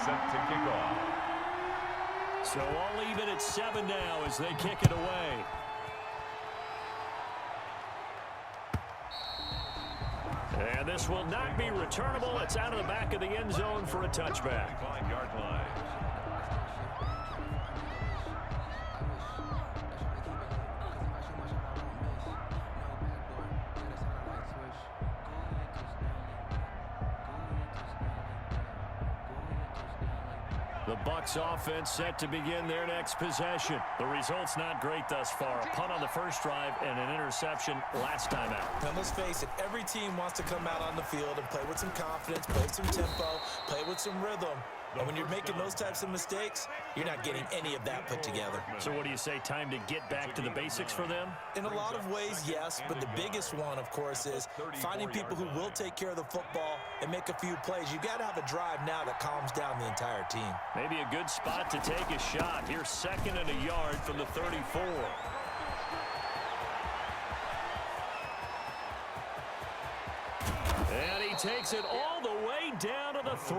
set to kick off. So all even at 7 now as they kick it away. And this will not be returnable. It's out of the back of the end zone for a touchback. 5-yard line. The Bucs offense set to begin their next possession. The result's not great thus far. A punt on the first drive and an interception last time out. Now let's face it, every team wants to come out on the field and play with some confidence, play with some tempo, play with some rhythm. And when you're making those types of mistakes, you're not getting any of that put together. So what do you say, time to get back to the basics for them? In a lot of ways, yes, but the biggest one, of course, is finding people who will take care of the football and make a few plays. You've got to have a drive now that calms down the entire team. Maybe a good spot to take a shot. Here's 2nd and a yard from the 34. And he takes it all the way down to the 3.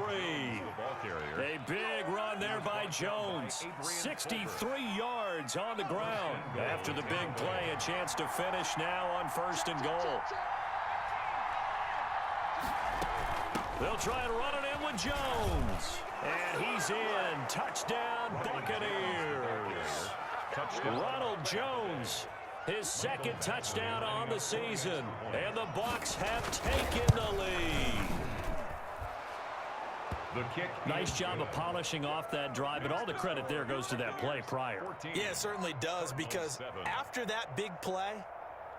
A big run there by Jones. 63 yards on the ground. After the big play, a chance to finish now on 1st and goal. They'll try and run it in with Jones. And he's in. Touchdown, Buccaneers. Ronald Jones, his 2nd touchdown on the season. And the Bucs have taken the lead. Nice job of polishing off that drive, but all the credit there goes to that play prior. Yeah, it certainly does, because after that big play,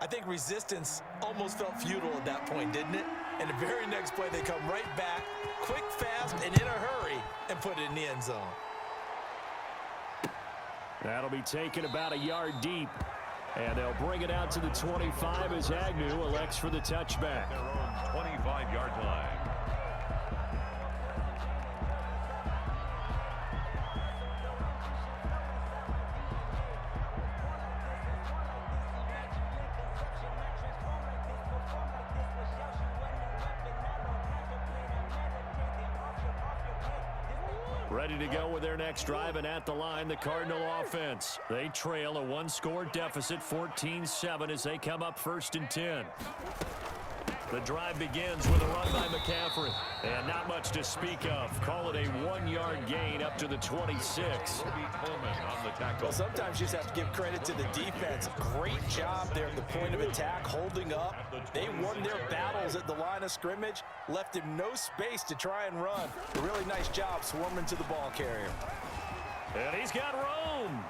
I think resistance almost felt futile at that point, didn't it? And the very next play, they come right back, quick, fast, and in a hurry, and put it in the end zone. That'll be taken about a yard deep. And they'll bring it out to the 25 as Agnew elects for the touchback. Their own 25-yard line. Ready to go with their next drive, and at the line, the Cardinal offense. They trail a 1-score deficit, 14-7, as they come up 1st and 10. The drive begins with a run by McCaffrey. And not much to speak of. Call it a 1-yard gain up to the 26. Well, sometimes you just have to give credit to the defense. Great job there at the point of attack, holding up. They won their battles at the line of scrimmage, left him no space to try and run. A really nice job swarming to the ball carrier. And he's got room.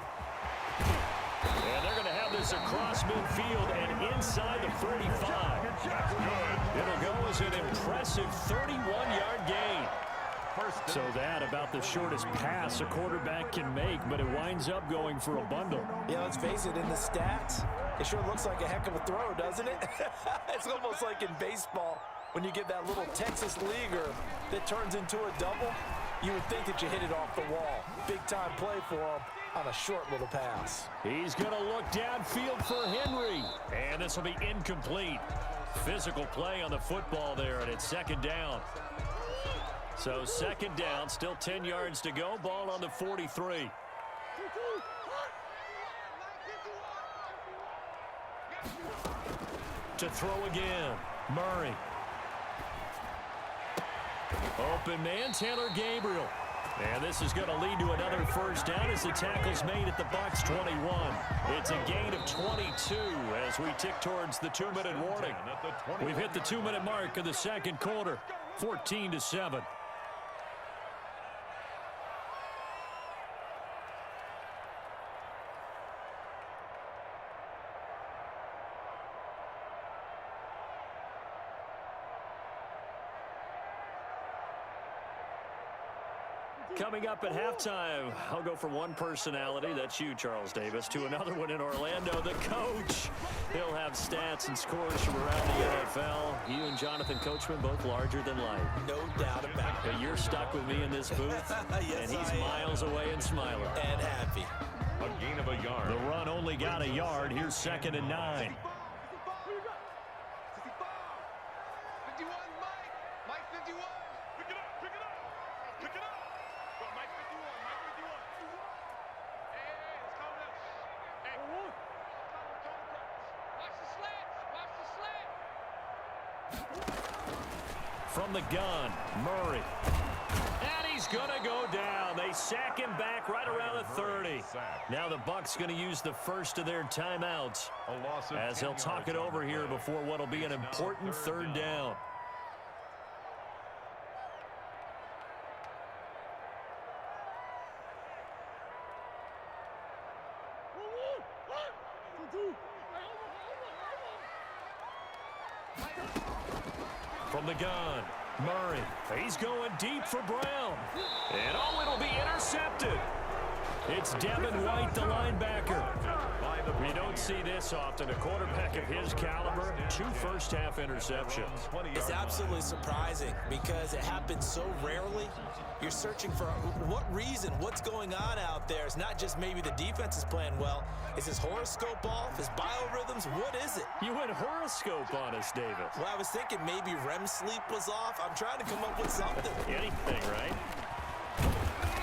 And they're going to have this across midfield and inside the 35. It'll go as an impressive 31-yard gain. So that about the shortest pass a quarterback can make, but it winds up going for a bundle. Yeah, let's face it, in the stats, it sure looks like a heck of a throw, doesn't it? It's almost like in baseball when you get that little Texas leaguer that turns into a double. You would think that you hit it off the wall. Big-time play for him on a short little pass. He's going to look downfield for Henry. And this will be incomplete. Physical play on the football there, and it's 2nd down. So 2nd down, still 10 yards to go. Ball on the 43. To throw again, Murray. Open man, Taylor Gabriel. And this is going to lead to another 1st down as the tackle's made at the Bucs 21. It's a gain of 22 as we tick towards the 2-minute warning. We've hit the 2-minute mark of the 2nd quarter, 14-7. Coming up at halftime, I'll go from one personality, that's you, Charles Davis, to another one in Orlando, the coach. He'll have stats and scores from around the NFL. You and Jonathan Coachman, both larger than life. No doubt about it. You're stuck with me in this booth, Yes, and he's miles away and smiling. And happy. A gain of a yard. The run only got a yard. Here's 2nd and 9. from the gun. Murray. And he's going to go down. They sack him back right around the 30. Now the Bucs going to use the first of their timeouts as they'll talk it over here before what will be an important third down. From the gun, Murray. He's going deep for Brown. And oh, it'll be intercepted. It's Devin White, the linebacker. We don't see this often. A quarterback of his caliber, 2 first-half interceptions. It's absolutely surprising because it happens so rarely. You're searching for what reason, what's going on out there. It's not just maybe the defense is playing well. Is his horoscope off? His biorhythms? What is it? You went horoscope on us, David. Well, I was thinking maybe REM sleep was off. I'm trying to come up with something. Anything, right?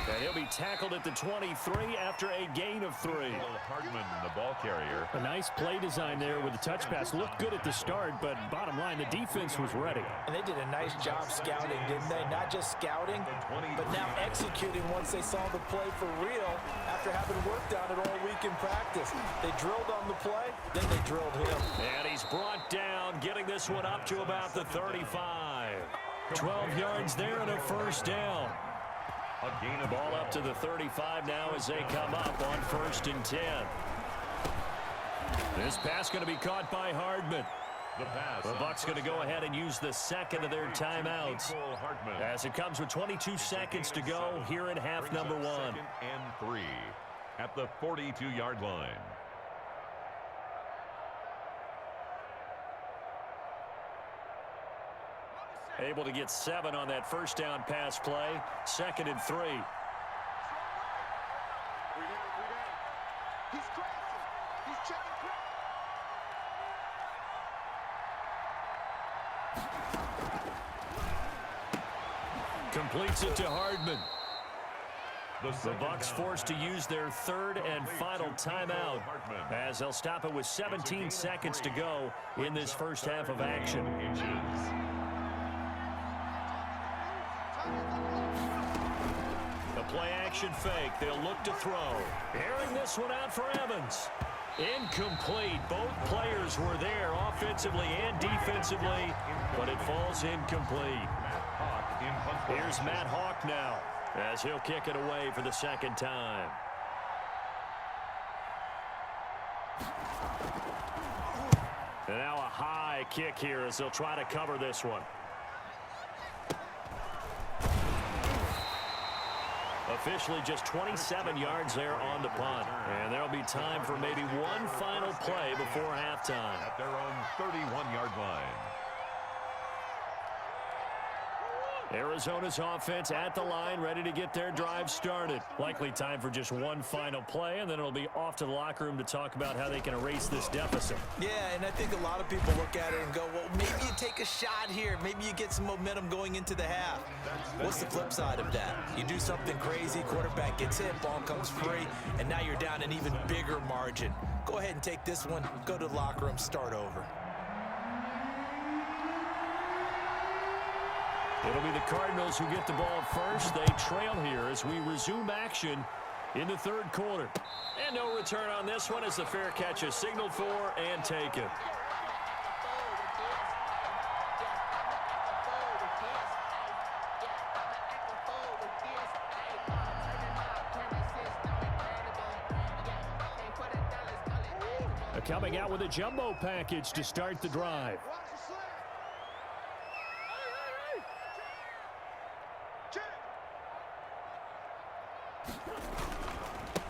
And he'll be tackled at the 23 after a gain of 3. Hardman, the ball carrier. A nice play design there with the touch pass. Looked good at the start, but bottom line, the defense was ready. And they did a nice job scouting, didn't they? Not just scouting, but now executing once they saw the play for real after having worked on it all week in practice. They drilled on the play, then they drilled him. And he's brought down, getting this one up to about the 35. 12 yards there and a first down. Ball up to the 35 now as they come up on 1st and 10. This pass going to be caught by Hardman. The Bucs going to go ahead and use the second of their timeouts as it comes with 22 seconds to go here in half number 1. 2nd and 3 at the 42-yard line. Able to get 7 on that first down pass play. 2nd and 3. Completes it to Hardman. The Bucs forced to use their 3rd and final timeout as they'll stop it with 17 seconds to go in this first half of action. The play-action fake. They'll look to throw. Airing this one out for Evans. Incomplete. Both players were there offensively and defensively, but it falls incomplete. Here's Matt Hawk now as he'll kick it away for the 2nd time. And now a high kick here as they'll try to cover this one. Officially just 27 yards there on the punt. And there'll be time for maybe one final play before halftime. At their own 31-yard line. Arizona's offense at the line, ready to get their drive started. Likely time for just one final play, and then it'll be off to the locker room to talk about how they can erase this deficit. Yeah, and I think a lot of people look at it and go, well, maybe you take a shot here. Maybe you get some momentum going into the half. What's the flip side of that? You do something crazy, quarterback gets hit, ball comes free, and now you're down an even bigger margin. Go ahead and take this one, go to the locker room, start over. It'll be the Cardinals who get the ball first. They trail here as we resume action in the 3rd quarter. And no return on this one as the fair catch is signaled for and taken. Coming out with a jumbo package to start the drive.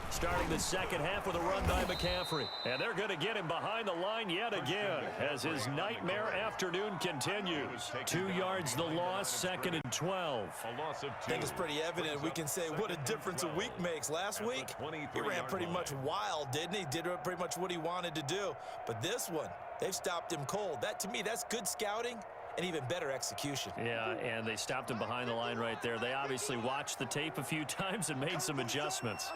Starting the 2nd half with a run by McCaffrey. And they're going to get him behind the line yet again as his nightmare afternoon continues. 2 yards the loss, 2nd and 12. A loss of 2. I think it's pretty evident. We can say what a difference a week makes. Last week, he ran pretty much wild, didn't he? Did pretty much what he wanted to do. But this one, they've stopped him cold. That, to me, that's good scouting and even better execution. Yeah, and they stopped him behind the line right there. They obviously watched the tape a few times and made some adjustments.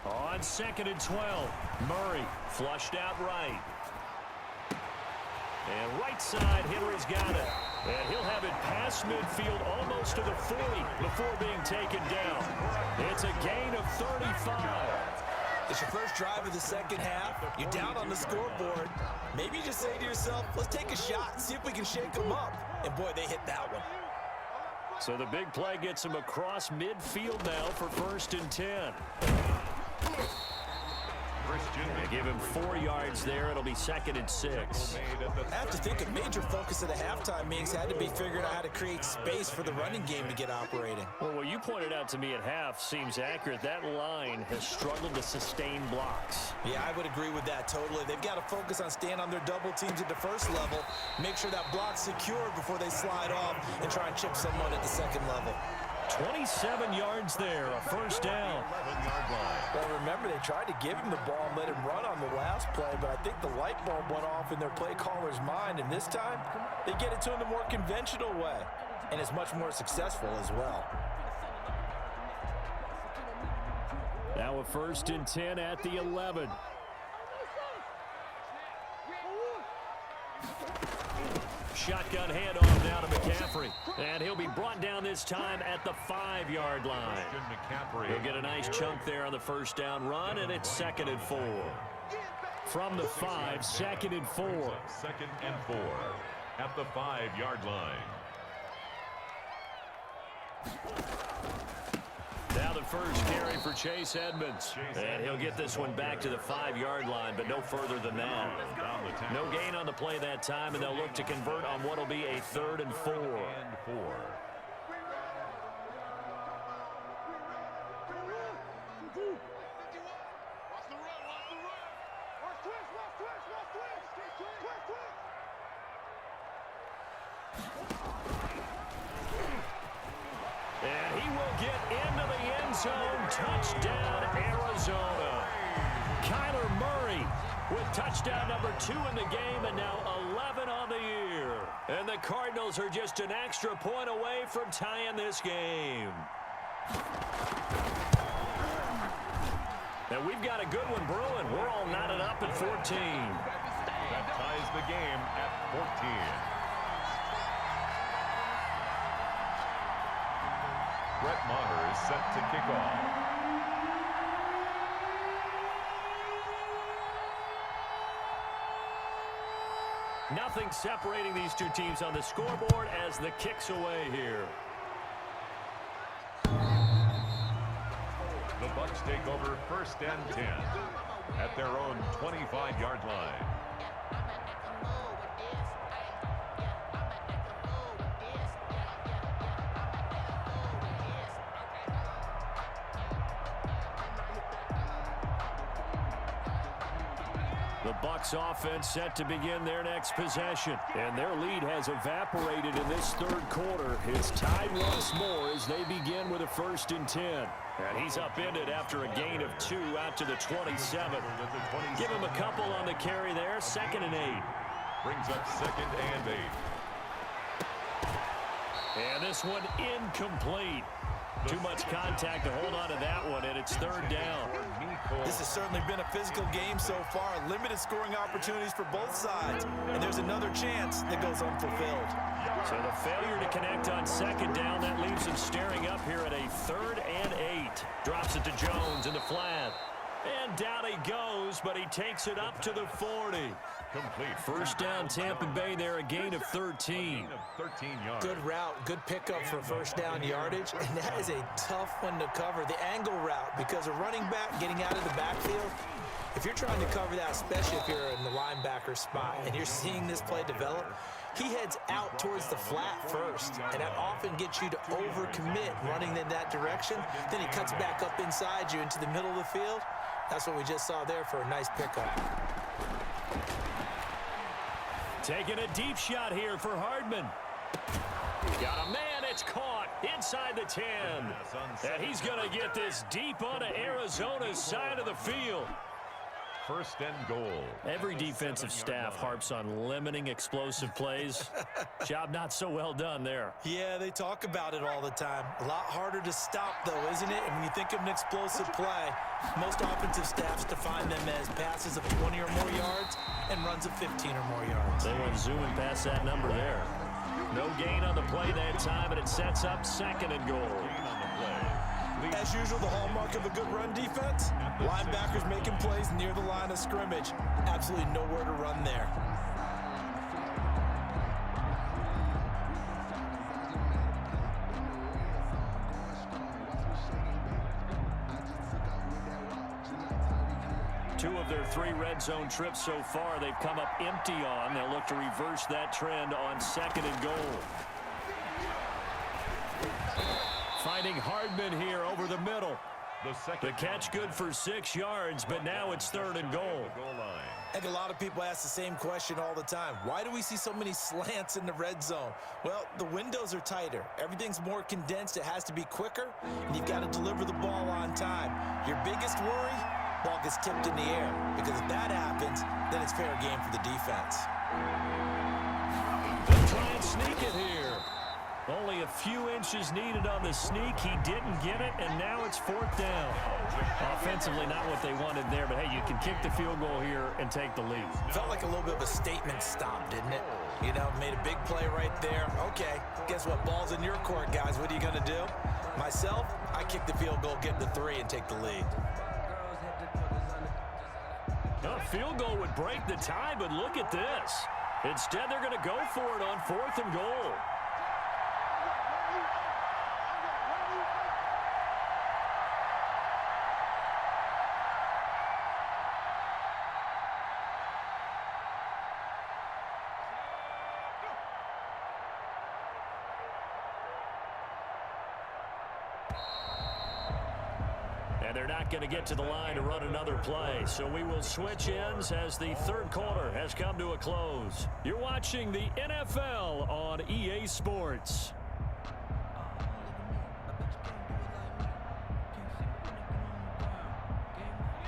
On 2nd and 12, Murray flushed out right. And right side, Henry's got it. And he'll have it past midfield almost to the 40 before being taken down. It's a gain of 35. It's your first drive of the second half. You're down on the scoreboard. Maybe you just say to yourself, let's take a shot, see if we can shake them up. And boy, they hit that one. So the big play gets him across midfield now for 1st and 10. They give him 4 yards there. It'll be 2nd and 6. I have to think a major focus of the halftime meetings had to be figuring out how to create space for the running game to get operating. Well, what you pointed out to me at half seems accurate. That line has struggled to sustain blocks. Yeah, I would agree with that totally. They've got to focus on staying on their double teams at the first level, make sure that block's secured before they slide off and try and chip someone at the second level. 27 yards there, a 1st down. Well, remember, they tried to give him the ball and let him run on the last play, but I think the light bulb went off in their play caller's mind, and this time, they get it to him the more conventional way, and it's much more successful as well. Now a 1st and 10 at the 11. Shotgun handoff now to McCaffrey. And he'll be brought down this time at the 5-yard line. He'll get a nice chunk there on the 1st down run, and it's 2nd and 4. From the 5, 2nd and 4. 2nd and 4 at the 5-yard line. Now the first carry for Chase Edmonds. And he'll get this one back to the 5-yard line, but no further than that. No gain on the play that time, and they'll look to convert on what will be a 3rd and 4. And he will get into the end zone. Touchdown, Arizona. Kyler Murray with touchdown number 2 in the game, and now 11 on the year. And the Cardinals are just an extra point away from tying this game. And we've got a good one brewing. We're all knotted up at 14. That ties the game at 14. Brett Maher is set to kick off. Nothing separating these two teams on the scoreboard as the kick's away here. The Bucs take over 1st and 10 at their own 25-yard line. The Bucs offense set to begin their next possession. And their lead has evaporated in this 3rd quarter. It's tied once more as they begin with a 1st and 10. And he's upended after a gain of 2 out to the 27. Give him a couple on the carry there. 2nd and 8. Brings up 2nd and 8. And this one incomplete. Too much contact to hold on to that one, and it's 3rd down. This has certainly been a physical game so far. Limited scoring opportunities for both sides. And there's another chance that goes unfulfilled. So the failure to connect on 2nd down, that leaves him staring up here at a 3rd and 8. Drops it to Jones in the flat. And down he goes, but he takes it up to the 40. Complete. 1st down Tampa Bay there, a gain of 13. 13 yards. Good route, good pickup for 1st down yardage, and that is a tough one to cover. The angle route, because a running back getting out of the backfield, if you're trying to cover that, especially if you're in the linebacker spot and you're seeing this play develop, he heads out towards the flat first, and that often gets you to overcommit running in that direction. Then he cuts back up inside you into the middle of the field. That's what we just saw there for a nice pickup. Taking a deep shot here for Hardman. Got a man, it's caught inside the 10. And he's going to get this deep onto Arizona's side of the field. first and goal. Every defensive staff harps on limiting explosive plays. Job not so well done there. Yeah, they talk about it all the time. A lot harder to stop, though, isn't it? And when you think of an explosive play, most offensive staffs define them as passes of 20 or more yards and runs of 15 or more yards. They went zooming past that number there. No gain on the play that time, and it sets up second and goal. As usual, the hallmark of a good run defense, linebackers making plays near the line of scrimmage. Absolutely nowhere to run there. Two of their 3 red zone trips so far, they've come up empty on. They'll look to reverse that trend on second and goal. Finding Hardman here over the middle. The catch good for 6 yards, but now it's third and goal. I think a lot of people ask the same question all the time. Why do we see so many slants in the red zone? Well, the windows are tighter. Everything's more condensed. It has to be quicker, and you've got to deliver the ball on time. Your biggest worry? Ball gets tipped in the air, because if that happens, then it's fair game for the defense. They'll try and sneak it here. Only a few inches needed on the sneak. He didn't get it, and now it's fourth down. Offensively, not what they wanted there, but hey, you can kick the field goal here and take the lead. Felt like a little bit of a statement stop, didn't it? You know, made a big play right there. Okay, guess what? Ball's in your court, guys. What are you going to do? Myself, I kick the field goal, get the 3, and take the lead. A field goal would break the tie, but look at this. Instead, they're going to go for it on fourth and goal. And they're not going to get to the line to run another play. So we will switch ends as the third quarter has come to a close. You're watching the NFL on EA Sports.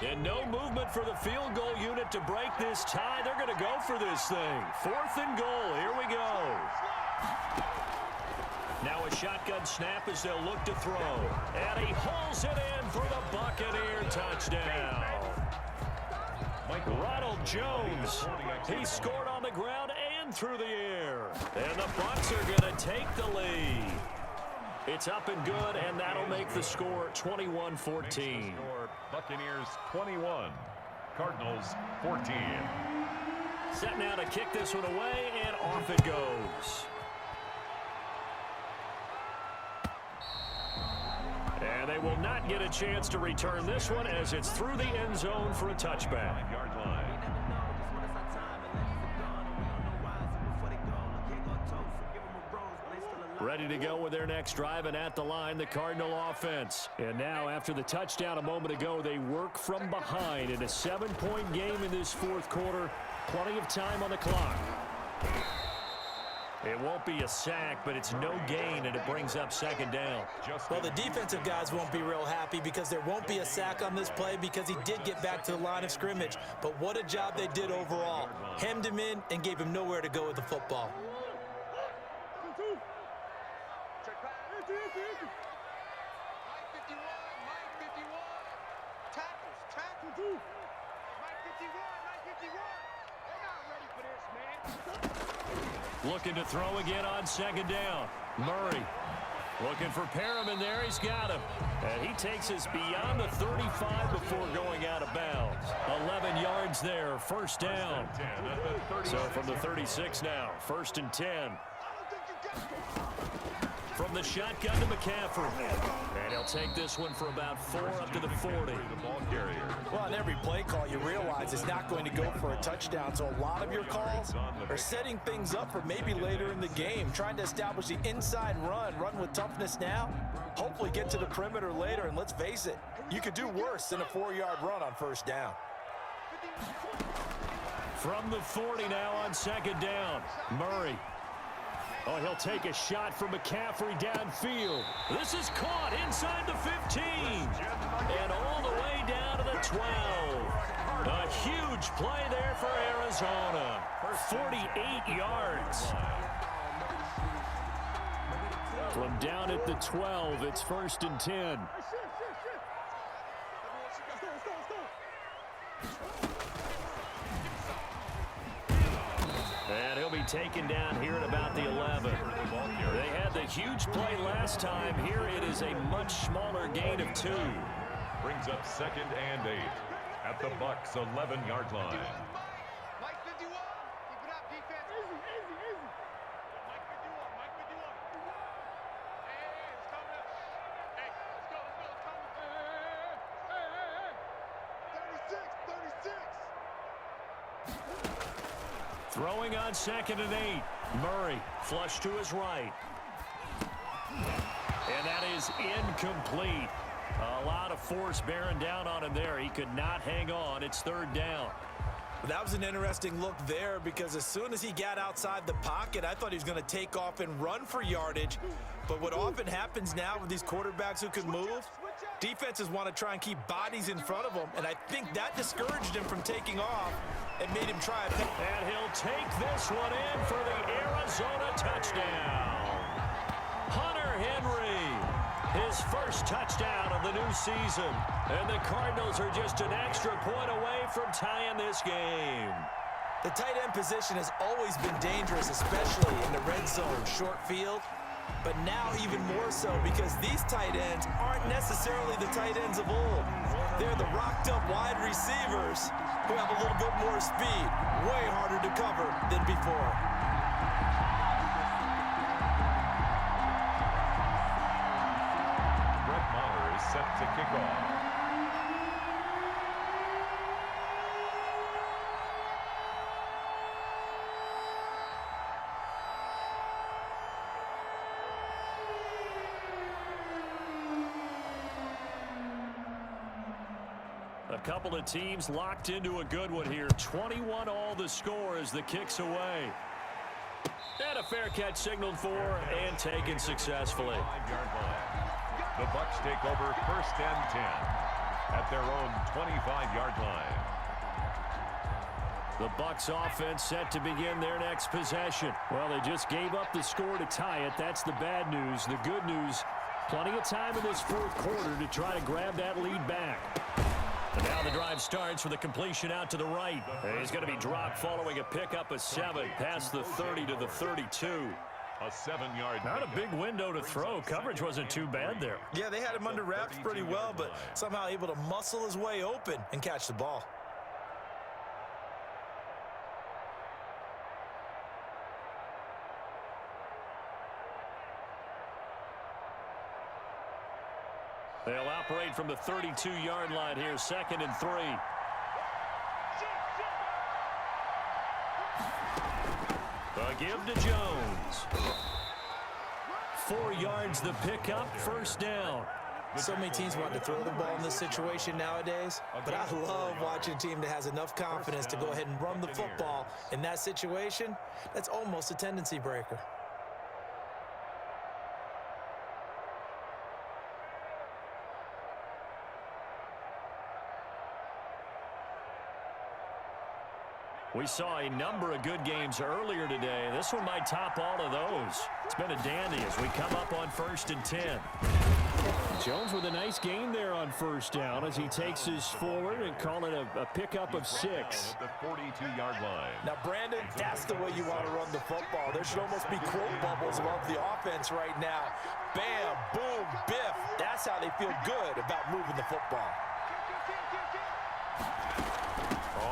And no movement for the field goal unit to break this tie. They're going to go for this thing. Fourth and goal. Here we go. Now a shotgun snap as they'll look to throw. And he hauls it in for the Buccaneer touchdown. Ronald Jones, he scored on the ground and through the air. And the Bucs are going to take the lead. It's up and good, and that'll make the score 21-14. Buccaneers 21, Cardinals 14. Set now to kick this one away, and off it goes. And they will not get a chance to return this one as it's through the end zone for a touchback. Ready to go with their next drive, and at the line, the Cardinal offense. And now, after the touchdown a moment ago, they work from behind in a 7-point game in this fourth quarter. Plenty of time on the clock. It won't be a sack, but it's no gain, and it brings up second down. Well, the defensive guys won't be real happy because there won't be a sack on this play because he did get back to the line of scrimmage. But what a job they did overall. Hemmed him in and gave him nowhere to go with the football. Looking to throw again on second down. Murray looking for Perriman there. He's got him. And he takes us beyond the 35 before going out of bounds. 11 yards there. First down. So from the 36 now. First and 10. From the shotgun to McCaffrey. And he'll take this one for about 4 up to the 40. Well, on every play call, you realize it's not going to go for a touchdown. So a lot of your calls are setting things up for maybe later in the game, trying to establish the inside run with toughness now, hopefully get to the perimeter later. And let's face it, you could do worse than a 4-yard run on first down. From the 40 now on second down, Murray. Oh, he'll take a shot from McCaffrey downfield. This is caught inside the 15. And all the way down to the 12. A huge play there for Arizona. 48 yards. From down at the 12, it's 1st and 10. And he'll be taken down here at about the 11. They had the huge play last time. Here it is a much smaller gain of 2. Brings up 2nd and 8 at the Bucs' 11-yard line. Mike 51, keep it up, defense. Easy, easy, easy. Mike 51, Mike 51. Hey, it's coming up. Hey, let's go, it's coming. Hey. 36. Throwing on 2nd and 8. Murray flush to his right. And that is incomplete. A lot of force bearing down on him there. He could not hang on. It's 3rd down. That was an interesting look there because as soon as he got outside the pocket, I thought he was going to take off and run for yardage. But what often happens now with these quarterbacks who can move, defenses want to try and keep bodies in front of them, and I think that discouraged him from taking off and made him try it. And he'll take this one in for the Arizona touchdown. Hunter Henry, his first touchdown of the new season. And the Cardinals are just an extra point away from tying this game. The tight end position has always been dangerous, especially in the red zone, short field. But now even more so because these tight ends aren't necessarily the tight ends of old. They're the rocked-up wide receivers who have a little bit more speed, way harder to cover than before. Brett Maher is set to kick off. A couple of teams locked into a good one here. 21 all the score as the kick's away. And a fair catch signaled for and taken successfully. 5-yard line. The Bucs take over 1st and 10 at their own 25-yard line. The Bucs offense set to begin their next possession. Well, they just gave up the score to tie it. That's the bad news. The good news, plenty of time in this 4th quarter to try to grab that lead back. And now the drive starts with a completion out to the right. And he's going to be dropped following a pickup of 7 past the 30 to the 32. A 7-yard. Not a big window to throw. Coverage wasn't too bad there. Yeah, they had him under wraps pretty well, but somehow able to muscle his way open and catch the ball. They'll operate from the 32-yard line here, 2nd and 3. A give to Jones. 4 yards the pickup, 1st down. So many teams want to throw the ball in this situation nowadays, but I love watching a team that has enough confidence to go ahead and run the football. In that situation, that's almost a tendency breaker. We saw a number of good games earlier today. This one might top all of those. It's been a dandy as we come up on 1st and 10. Jones with a nice gain there on 1st down as he takes his forward and call it a pickup of 6. At the 42-yard line. Now, Brandon, that's the way you want to run the football. There should almost be quote bubbles above the offense right now. Bam, boom, biff. That's how they feel good about moving the football.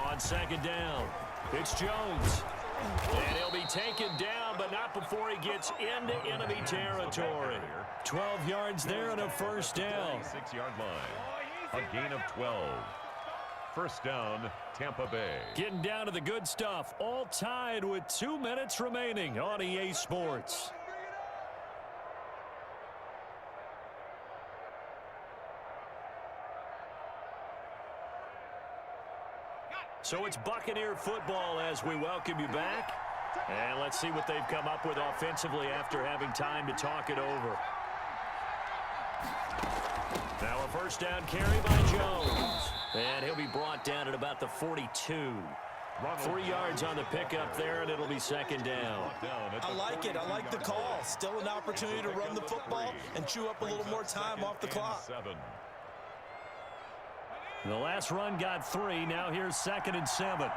On 2nd down, it's Jones. And he'll be taken down, but not before he gets into enemy territory. 12 yards there and a 1st down. 6-yard line. A gain of 12. 1st down, Tampa Bay. Getting down to the good stuff. All tied with 2 minutes remaining on EA Sports. So it's Buccaneer football as we welcome you back. And let's see what they've come up with offensively after having time to talk it over. Now a 1st down carry by Jones. And he'll be brought down at about the 42. 3 yards on the pickup there, and it'll be second down. I like it. I like the call. Still an opportunity to run the football and chew up a little more time off the clock. The last run got 3. Now here's 2nd and 7.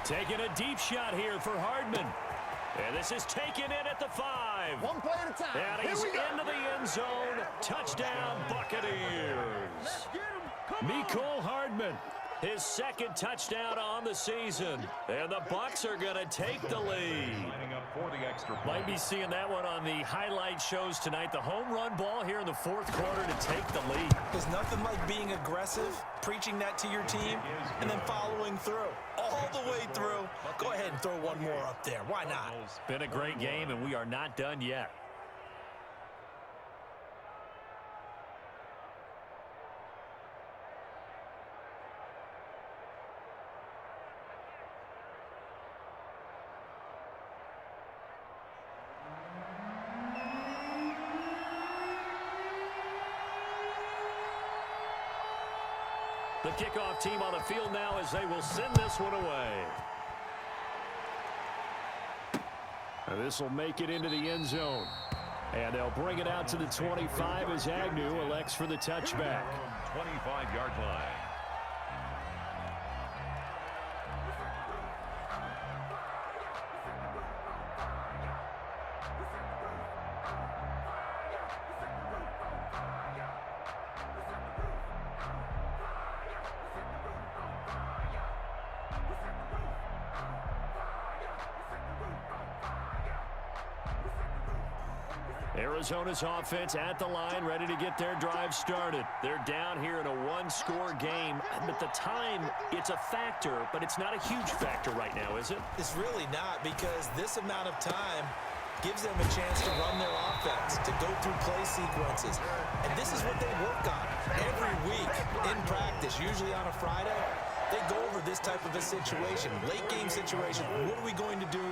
Taking a deep shot here for Hardman. And this is taken in at the 5. One play at a time. And he's into the end zone. Touchdown, Buccaneers. Mecole Hardman, his 2nd touchdown on the season. And the Bucs are going to take the lead. Might be seeing that one on the highlight shows tonight. The home run ball here in the 4th quarter to take the lead. There's nothing like being aggressive, preaching that to your team, and then following through. All the way through. Go ahead and throw one more up there. Why not? Been a great game, and we are not done yet. The kickoff team on the field now as they will send this one away. This will make it into the end zone. And they'll bring it out to the 25 as Agnew elects for the touchback. 25-yard line. Arizona's offense at the line, ready to get their drive started. They're down here in a one-score game. At the time, it's a factor, but it's not a huge factor right now, is it? It's really not, because this amount of time gives them a chance to run their offense, to go through play sequences. And this is what they work on every week in practice, usually on a Friday. They go over this type of a situation, late game situation. What are we going to do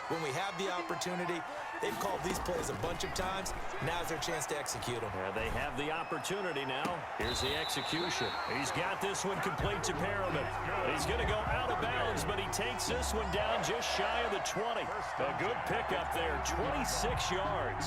when we have the opportunity? They've called these plays a bunch of times. Now's their chance to execute them. Yeah, they have the opportunity now. Here's the execution. He's got this one complete to Perriman. He's going to go out of bounds, but he takes this one down just shy of the 20. A good pickup there, 26 yards.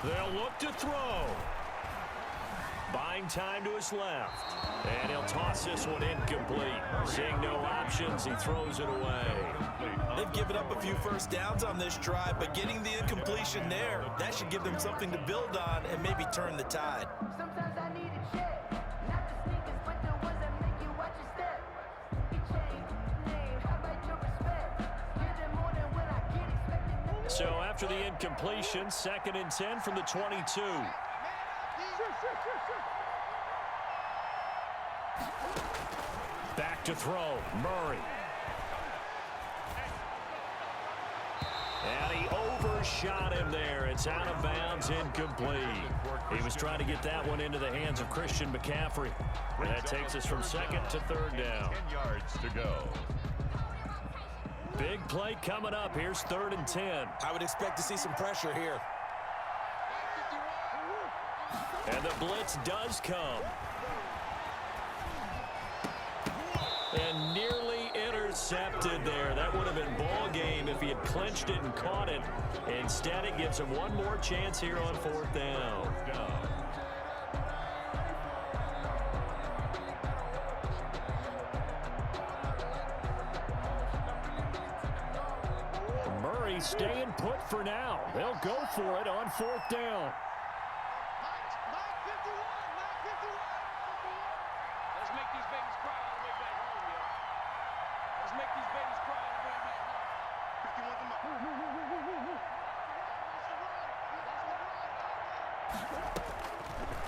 They'll look to throw. Buying time to his left. And he'll toss this one incomplete. Seeing no options, he throws it away. They've given up a few first downs on this drive, but getting the incompletion there, that should give them something to build on and maybe turn the tide. Sometimes I need a check, not the sneakers, but the ones that make you watch your step. Get changed, name, how about your respect? Give them more than what I get expected. So after the incompletion, 2nd and 10 from the 22. Back to throw, Murray. And he overshot him there. It's out of bounds, incomplete. He was trying to get that one into the hands of Christian McCaffrey. And that takes us from 2nd to 3rd down. 10 yards to go. Big play coming up. Here's 3rd and 10. I would expect to see some pressure here. And the blitz does come. And nearly intercepted there. That would have been ball game if he had clinched it and caught it. Instead, it gives him one more chance here on 4th down. Murray staying put for now. They'll go for it on 4th down. Let's make these babies cry all the way back home, yo. Let's make these babies cry all the way back home.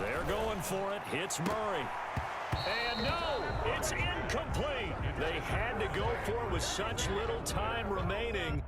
They're going for it. Hits Murray. And no, it's incomplete. They had to go for it with such little time remaining.